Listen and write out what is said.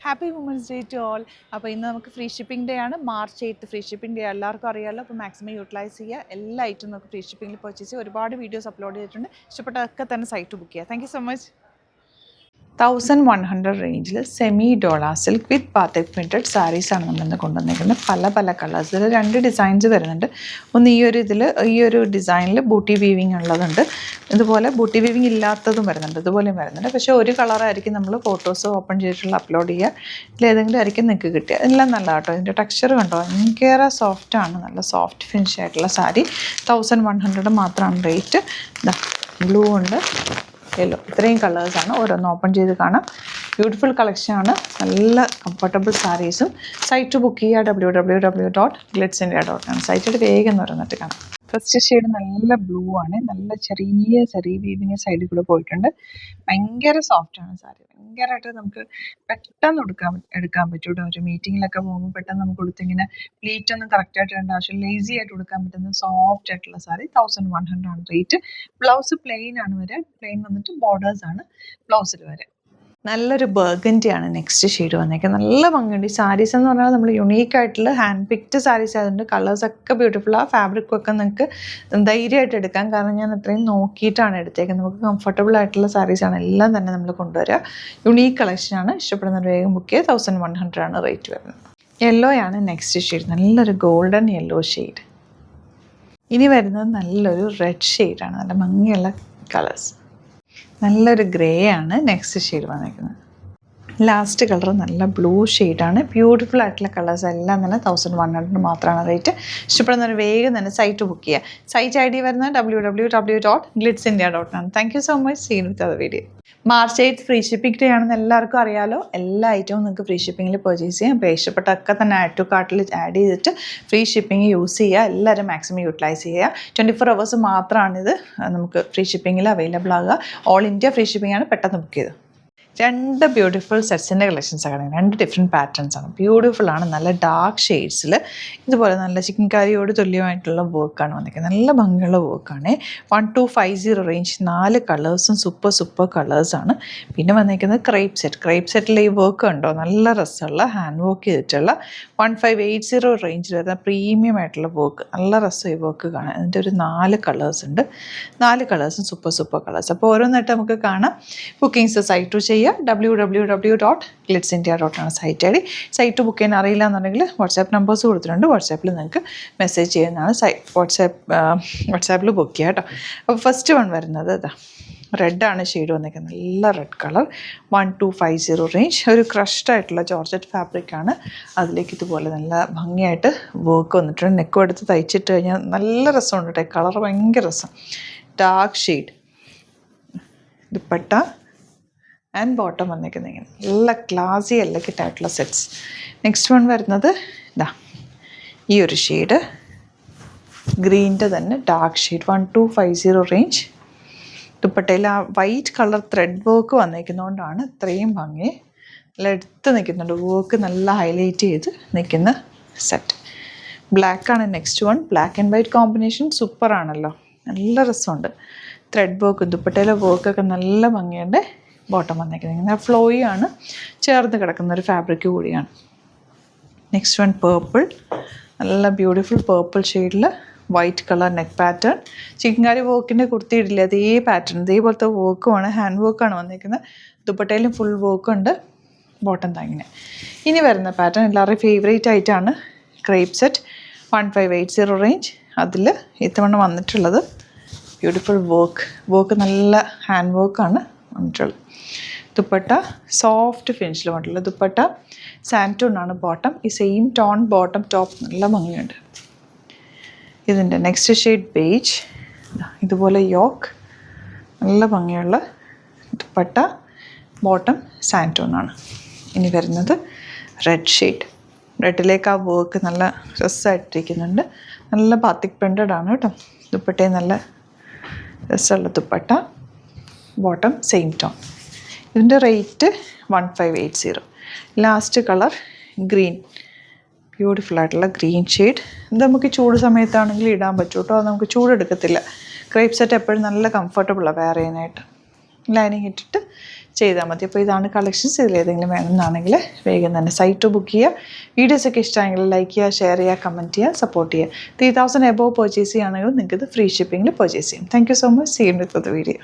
Happy women's day to all. അപ്പോൾ ഇന്ന് നമുക്ക് ഫ്രീ ഷിപ്പിംഗ് ഡേ ആണ്. March 8 ഫ്രീ ഷിപ്പിംഗ് ഡേ എല്ലാവർക്കും അറിയാമല്ലോ. അപ്പോൾ മാക്സിമം യൂട്ടിലൈസ് ചെയ്യുക. എല്ലാ ഐറ്റം നമുക്ക് ഫ്രീ ഷിപ്പിംഗിൽ പർച്ചേസ് ചെയ്യുക. ഒരുപാട് വീഡിയോസ് അപ്ലോഡ് ചെയ്തിട്ടുണ്ട്. ഇഷ്ടപ്പെട്ടതൊക്കെ തന്നെ സൈറ്റ് ബുക്ക് ചെയ്യുക. Thank you so much. 1100 റേഞ്ചിൽ semi dola silk with batik printed സാരീസാണ് നമ്മളിന്ന് കൊണ്ടുവന്നിരിക്കുന്നത്. പല പല കളേഴ്സിൽ 2 ഡിസൈൻസ് വരുന്നുണ്ട്. ഒന്ന് ഈ ഒരു ഡിസൈനിൽ ബൂട്ടി വീവിങ് ഉള്ളതുണ്ട്, ഇതുപോലെ ബൂട്ടി വീവിങ് ഇല്ലാത്തതും വരുന്നുണ്ട്, ഇതുപോലെയും വരുന്നുണ്ട്. പക്ഷേ ഒരു കളറായിരിക്കും നമ്മൾ ഫോട്ടോസ് ഓപ്പൺ ചെയ്തിട്ടുള്ള അപ്ലോഡ് ചെയ്യുക, ഇതിലേതെങ്കിലും ആയിരിക്കും നിങ്ങൾക്ക് കിട്ടുക. എല്ലാം നല്ല കേട്ടോ. ഇതിൻ്റെ ടെക്സ്ചർ കണ്ടോ, ഭയങ്കര സോഫ്റ്റാണ്, നല്ല സോഫ്റ്റ് ഫിനിഷ് ആയിട്ടുള്ള സാരി. 1100 മാത്രമാണ് റേറ്റ്. ബ്ലൂ ഉണ്ട്, യെല്ലോ, ഇത്രയും കളേഴ്സാണ്. ഓരോന്ന് ഓപ്പൺ ചെയ്ത് കാണാം. ബ്യൂട്ടിഫുൾ കളക്ഷനാണ്, നല്ല കംഫർട്ടബിൾ സാരീസും. സൈറ്റ് ബുക്ക് ചെയ്യുക www.glitzindia.com. സൈറ്റിൽ വേഗം തുറന്നിട്ട് കാണാം. ഫസ്റ്റ് ഷെയ്ഡ് നല്ല ബ്ലൂ ആണ്, നല്ല ചെറിയ വീവിങ് സൈഡിൽ കൂടെ പോയിട്ടുണ്ട്. ഭയങ്കര സോഫ്റ്റാണ് സാരി, ഭയങ്കരമായിട്ട് നമുക്ക് പെട്ടെന്ന് എടുക്കാൻ പറ്റും കേട്ടോ. ഒരു മീറ്റിങ്ങിലൊക്കെ പോകുമ്പോൾ പെട്ടെന്ന് നമുക്ക് കൊടുത്തിങ്ങനെ പ്ലീറ്റ് ഒന്നും കറക്റ്റായിട്ട് ഇടേണ്ട ആവശ്യം, ലേസി ആയിട്ട് കൊടുക്കാൻ പറ്റുന്ന സോഫ്റ്റ് ആയിട്ടുള്ള സാരി. 1100 ആണ് റേറ്റ്. ബ്ലൗസ് പ്ലെയിൻ ആണ് വരിക, പ്ലെയിൻ വന്നിട്ട് ബോർഡേഴ്സ് ആണ് ബ്ലൗസിൽ വരിക. നല്ലൊരു ബർഗൻഡിയാണ് നെക്സ്റ്റ് ഷെയ്ഡ് വന്നേക്കുന്നത്. നല്ല ഭംഗിയുണ്ട്. ഈ സാരീസ് എന്ന് പറഞ്ഞാൽ നമ്മൾ യുണീക്കായിട്ടുള്ള ഹാൻഡ് പിക്ഡ് സാരീസ് ആയതുകൊണ്ട് കളേഴ്സൊക്കെ ബ്യൂട്ടിഫുള്ളാണ്. ഫാബ്രിക്കൊക്കെ നിങ്ങൾക്ക് ധൈര്യമായിട്ട് എടുക്കാം, കാരണം ഞാൻ അത്രയും നോക്കിയിട്ടാണ് എടുത്തേക്കുന്നത്. നമുക്ക് കംഫർട്ടബിൾ ആയിട്ടുള്ള സാരീസാണ് എല്ലാം തന്നെ നമ്മൾ കൊണ്ടുവരിക. യുണീക്ക് കളക്ഷനാണ്. ഇഷ്ടപ്പെടുന്നവർ വേഗം ബുക്ക് ചെയ്യുക. 1100 ആണ് റേറ്റ് വരുന്നത്. യെല്ലോ ആണ് നെക്സ്റ്റ് ഷെയ്ഡ്, നല്ലൊരു ഗോൾഡൻ യെല്ലോ ഷെയ്ഡ്. ഇനി വരുന്നത് നല്ലൊരു റെഡ് ഷെയ്ഡാണ്, നല്ല ഭംഗിയുള്ള കളേഴ്സ്. നല്ലൊരു ഗ്രേ ആണ് നെക്സ്റ്റ് ഷെയ്ഡ് വന്നിരിക്കുന്നത്. ലാസ്റ്റ് കളർ നല്ല ബ്ലൂ ഷെയ്ഡാണ്. ബ്യൂട്ടിഫുൾ ആയിട്ടുള്ള കളേഴ്സ് എല്ലാം തന്നെ 1100 മാത്രമാണ് റേറ്റ്. ഇഷ്ടപ്പെടുന്നവർ വേഗം തന്നെ സൈറ്റ് ബുക്ക് ചെയ്യുക. സൈറ്റ് ID വരുന്നത് www.glitzindia.com. Thank you so much. See you with other video. March 8 free shipping day ആണെന്ന് എല്ലാവർക്കും അറിയാമല്ലോ. എല്ലാ ഐറ്റവും നിങ്ങൾക്ക് ഫ്രീ ഷിപ്പിങ്ങിൽ പർച്ചേസ് ചെയ്യാം. അപ്പോൾ ഇഷ്ടപ്പെട്ടൊക്കെ തന്നെ ആഡ് ടു കാർട്ടിൽ ആഡ് ചെയ്തിട്ട് ഫ്രീ ഷിപ്പിംഗ് യൂസ് ചെയ്യുക. എല്ലാവരും മാക്സിമം യൂട്ടിലൈസ് ചെയ്യുക. 24 hours മാത്രമാണിത് നമുക്ക് ഫ്രീ ഷിപ്പിങ്ങിൽ അവൈലബിൾ ആകുക. ഓൾ ഇന്ത്യ ഫ്രീ ഷിപ്പിംഗ് ആണ്. പെട്ടെന്ന് ബുക്ക് ചെയ്ത് 2 ബ്യൂട്ടിഫുൾ സെറ്റ്സിൻ്റെ കളക്ഷൻസാണ്. 2 ഡിഫറെൻറ്റ് പാറ്റേൺസാണ്. ബ്യൂട്ടിഫുൾ ആണ്, നല്ല ഡാർക്ക് ഷെയ്ഡ്സിൽ ഇതുപോലെ നല്ല ചിക്കൻ കറിയോട് തുല്യമായിട്ടുള്ള വർക്കാണ് വന്നിരിക്കുന്നത്. നല്ല ഭംഗിയുള്ള വർക്കാണ്. 1250 റേഞ്ച്. 4 കളേഴ്സും സൂപ്പർ കളേഴ്സാണ്. പിന്നെ വന്നിരിക്കുന്നത് ക്രേപ്പ് സെറ്റിൽ ഈ വർക്ക് ഉണ്ടോ, നല്ല രസമുള്ള ഹാൻഡ് വർക്ക് ചെയ്തിട്ടുള്ള 1580 റേഞ്ചിൽ വരുന്ന പ്രീമിയം ആയിട്ടുള്ള വർക്ക്. നല്ല രസം ഈ വർക്ക് കാണാൻ. അതിൻ്റെ ഒരു 4 കളേഴ്സ് ഉണ്ട്. 4 കളേഴ്സും സൂപ്പർ കളേഴ്സ്. അപ്പോൾ ഓരോന്നായിട്ട് നമുക്ക് കാണാം. ബുക്കിംഗ്സ് സൈറ്റ് ചെയ്യുക. www.glitzindia.com site ID. Site book ചെയ്യാൻ അറിയില്ല എന്നുണ്ടെങ്കിൽ വാട്സാപ്പ് നമ്പേഴ്സ് കൊടുത്തിട്ടുണ്ട്. വാട്സാപ്പിൽ നിങ്ങൾക്ക് മെസ്സേജ് ചെയ്യുന്നതാണ്. വാട്സാപ്പിൽ ബുക്ക് ചെയ്യുക കേട്ടോ. അപ്പോൾ ഫസ്റ്റ് വൺ വരുന്നത് ഇതാ റെഡാണ് ഷെയ്ഡ് വന്നിരിക്കുന്നത്. നല്ല റെഡ് കളർ. 1250 റേഞ്ച്. ഒരു ക്രഷ്ഡ് ആയിട്ടുള്ള ജോർജറ്റ് ഫാബ്രിക്കാണ്. അതിലേക്ക് ഇതുപോലെ നല്ല ഭംഗിയായിട്ട് വർക്ക് വന്നിട്ടുണ്ട്. നെക്കും എടുത്ത് തയ്ച്ചിട്ട് കഴിഞ്ഞാൽ നല്ല രസമുണ്ട് കേട്ടോ. കളർ ഭയങ്കര രസം. Dark shade. Dupatta and bottom വന്നിരിക്കുന്നത് ഇങ്ങനെ നല്ല ക്ലാസി എലഗന്റ് ആയിട്ടുള്ള സെറ്റ്സ്. നെക്സ്റ്റ് വൺ വരുന്നത് ഇതാ ഈ ഒരു ഷെയ്ഡ്, ഗ്രീനിൻ്റെ തന്നെ ഡാർക്ക് ഷെയ്ഡ്. 1250 റേഞ്ച്. ദുപ്പട്ടയിൽ ആ വൈറ്റ് കളർ ത്രെഡ് വർക്ക് വന്നിരിക്കുന്നതുകൊണ്ടാണ് ഇത്രയും ഭംഗി. നല്ല എടുത്ത് നിൽക്കുന്നുണ്ട്. വർക്ക് നല്ല ഹൈലൈറ്റ് ചെയ്ത് നിൽക്കുന്ന സെറ്റ്. ബ്ലാക്കാണ് next one. Black and white combination സൂപ്പറാണല്ലോ, നല്ല രസമുണ്ട്. ത്രെഡ് വർക്ക്, ദുപ്പട്ടയിലെ വർക്കൊക്കെ നല്ല ഭംഗിയുണ്ട്. ബോട്ടം വന്നിരിക്കുന്നത് ഇങ്ങനെ ഫ്ലോയി ആണ്, ചേർന്ന് കിടക്കുന്ന ഒരു ഫാബ്രിക് കൂടിയാണ്. നെക്സ്റ്റ് വൺ പേർപ്പിൾ, നല്ല ബ്യൂട്ടിഫുൾ പേർപ്പിൾ ഷെയ്ഡിൽ white colour neck pattern. Chikankari വർക്കിൻ്റെ കുർത്തി ഇടില്ല, അതേ പാറ്റേൺ, ഇതേപോലത്തെ വർക്കുമാണ്, ഹാൻഡ് വർക്കാണ് വന്നിരിക്കുന്നത്. ദുപ്പട്ടയിലും ഫുൾ വർക്കുണ്ട്. ബോട്ടം താങ്ങിനെ. ഇനി വരുന്ന പാറ്റേൺ എല്ലാവരുടെയും ഫേവറേറ്റ് ആയിട്ടാണ് ക്രേപ്പ് സെറ്റ്. 1580 റേഞ്ച്. അതിൽ ഇത്തവണ വന്നിട്ടുള്ളത് ബ്യൂട്ടിഫുൾ വർക്ക് നല്ല ഹാൻഡ് വർക്കാണ് വന്നിട്ടുള്ളത്. ദുപ്പട്ട സോഫ്റ്റ് ഫിനിഷിൽ വന്നിട്ടുള്ള ദുപ്പട്ട. സാൻറ്റൂൺ ആണ് ബോട്ടം. ഈ സെയിം ടോൺ ബോട്ടം ടോപ്പ് നല്ല ഭംഗിയുണ്ട്. ഇതിൻ്റെ നെക്സ്റ്റ് ഷെയ്ഡ് ബേജ്. ഇതുപോലെ യോക്ക്, നല്ല ഭംഗിയുള്ള ദുപ്പട്ട. ബോട്ടം സാൻറ്റൂൺ ആണ്. ഇനി വരുന്നത് റെഡ് ഷെയ്ഡ്. റെഡിലേക്ക് ആ വർക്ക് നല്ല രസമായിട്ടിരിക്കുന്നുണ്ട്. നല്ല ബാത്തിക് പ്രിൻ്റഡ് ആണ് കേട്ടോ. ദുപ്പട്ടയും നല്ല രസമുള്ള ദുപ്പട്ട. Bottom same tone. ഇതിൻ്റെ rate 1580. Last colour green, beautiful ആയിട്ടുള്ള ഗ്രീൻ ഷെയ്ഡ്. ഇത് നമുക്ക് ചൂട് സമയത്താണെങ്കിൽ ഇടാൻ പറ്റും കേട്ടോ. അത് നമുക്ക് ചൂടെടുക്കത്തില്ല. ക്രേപ്പ് സെറ്റ് എപ്പോഴും നല്ല കംഫർട്ടബിളാണ് വെയർ ചെയ്യാനായിട്ട്. ലൈനിങ് ഇട്ടിട്ട് ചെയ്താൽ മതി. അപ്പോൾ ഇതാണ് കളക്ഷൻസ്. ഇതിലേതെങ്കിലും വേണമെന്നാണെങ്കിൽ വേഗം തന്നെ സൈറ്റ് ബുക്ക് ചെയ്യുക. വീഡിയോസൊക്കെ ഇഷ്ടമായെങ്കിൽ ലൈക്ക് ചെയ്യുക, ഷെയർ ചെയ്യുക, കമൻറ്റ് ചെയ്യുക, സപ്പോർട്ട് ചെയ്യുക. 3000 എബോവ് പർച്ചേസ് ചെയ്യുകയാണെങ്കിൽ നിങ്ങൾക്ക് ഇത് ഫ്രീ ഷിപ്പിങ്ങിൽ പർച്ചേസ് ചെയ്യും. Thank you so much. See you with the video.